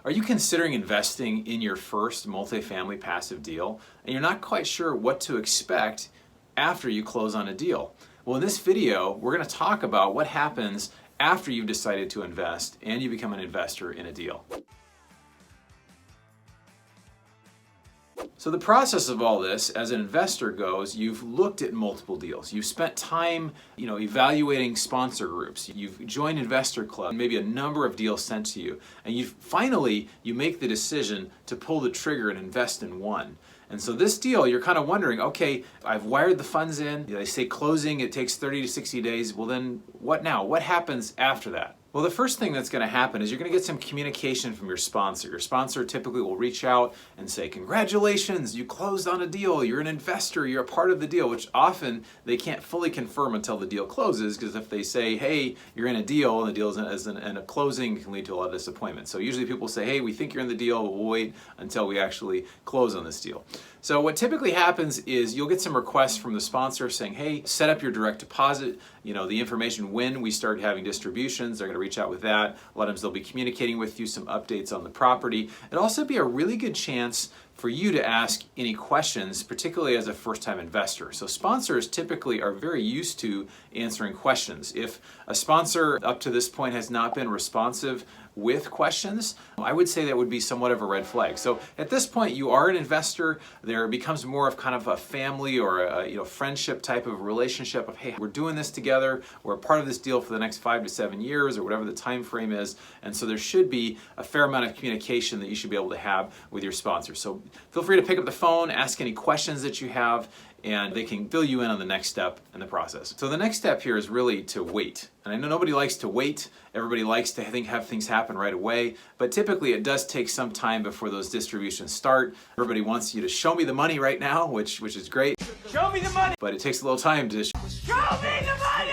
Are you considering investing in your first multifamily passive deal and you're not quite sure what to expect after you close on a deal? Well, in this video, we're going to talk about what happens after you've decided to invest and you become an investor in a deal. So the process of all this, as an investor goes, you've looked at multiple deals. You've spent time, evaluating sponsor groups. You've joined investor club, maybe a number of deals sent to you, and you make the decision to pull the trigger and invest in one. And so this deal, you're kind of wondering, okay, I've wired the funds in. They say closing, it takes 30 to 60 days. Well, then what now? What happens after that? Well, the first thing that's going to happen is you're going to get some communication from your sponsor. Your sponsor typically will reach out and say, congratulations, you closed on a deal, you're an investor, you're a part of the deal, which often they can't fully confirm until the deal closes, because if they say, hey, you're in a deal, and the deal isn't a closing, it can lead to a lot of disappointment. So usually people say, hey, we think you're in the deal, but we'll wait until we actually close on this deal. So what typically happens is you'll get some requests from the sponsor saying, hey, set up your direct deposit, the information when we start having distributions. They're going to reach out with that. A lot of times they'll be communicating with you some updates on the property. It'll also be a really good chance for you to ask any questions, particularly as a first-time investor. So sponsors typically are very used to answering questions. If a sponsor up to this point has not been responsive with questions, I would say that would be somewhat of a red flag. So at this point, you are an investor. There becomes more of kind of a family or a friendship type of relationship of, hey, we're doing this together. We're a part of this deal for the next 5 to 7 years or whatever the time frame is. And so there should be a fair amount of communication that you should be able to have with your sponsor. So feel free to pick up the phone, ask any questions that you have, and they can fill you in on the next step in the process. So the next step here is really to wait. And I know nobody likes to wait. Everybody likes to have things happen right away, but typically it does take some time before those distributions start. Everybody wants you to show me the money right now, which is great. Show me the money! But it takes a little time to Show me the money!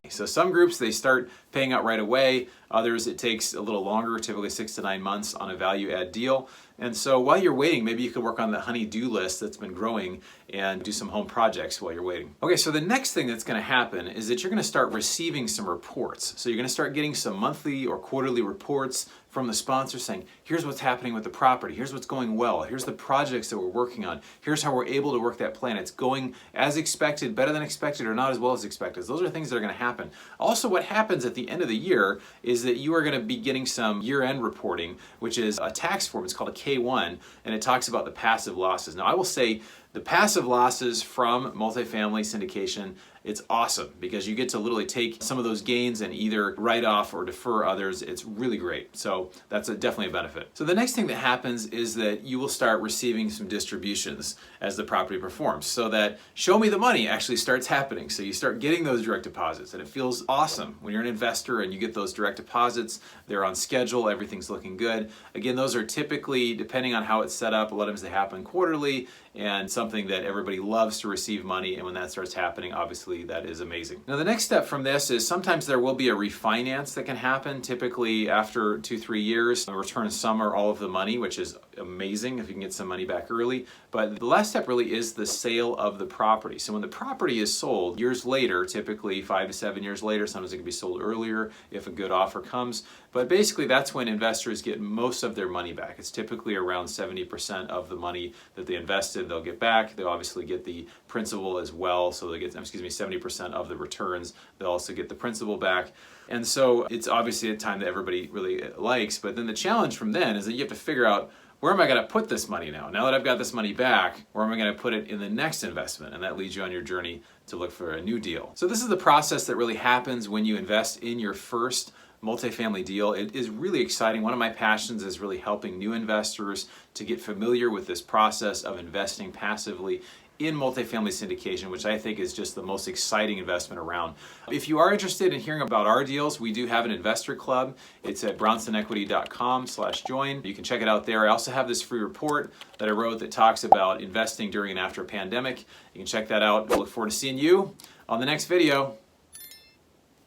So some groups, they start paying out right away. Others, it takes a little longer, typically 6 to 9 months on a value add deal. And so while you're waiting, maybe you could work on the honey-do list that's been growing and do some home projects while you're waiting. Okay, so the next thing that's going to happen is that you're going to start receiving some reports. So you're going to start getting some monthly or quarterly reports from the sponsor saying, here's what's happening with the property, here's what's going well, here's the projects that we're working on, here's how we're able to work that plan. It's going as expected, better than expected, or not as well as expected. Those are things that are going to happen. Also, what happens at the end of the year is that you are going to be getting some year-end reporting, which is a tax form. It's called a K-1, and it talks about the passive losses. Now, I will say the passive losses from multifamily syndication, it's awesome because you get to literally take some of those gains and either write off or defer others. It's really great. So that's definitely a benefit. So the next thing that happens is that you will start receiving some distributions as the property performs. So that show me the money actually starts happening. So you start getting those direct deposits, and it feels awesome when you're an investor and you get those direct deposits. They're on schedule, everything's looking good. Again, those are typically, depending on how it's set up, a lot of times they happen quarterly, and something that everybody loves to receive money, and when that starts happening, obviously that is amazing. Now the next step from this is sometimes there will be a refinance that can happen, typically after 2-3 years, return some or all of the money, which is amazing if you can get some money back early. But the last step really is the sale of the property. So when the property is sold years later, typically 5 to 7 years later, sometimes it can be sold earlier if a good offer comes. But basically that's when investors get most of their money back. It's typically around 70% of the money that they invested they'll get back. They'll obviously get the principal as well. So they get, 70% of the returns. They'll also get the principal back. And so it's obviously a time that everybody really likes. But then the challenge from then is that you have to figure out, where am I going to put this money now? Now that I've got this money back, where am I going to put it in the next investment? And that leads you on your journey to look for a new deal. So this is the process that really happens when you invest in your first multifamily deal. It is really exciting. One of my passions is really helping new investors to get familiar with this process of investing passively in multifamily syndication, which I think is just the most exciting investment around. If you are interested in hearing about our deals, we do have an investor club. It's at bronsonequity.com/join. You can check it out there. I also have this free report that I wrote that talks about investing during and after a pandemic. You can check that out. I look forward to seeing you on the next video.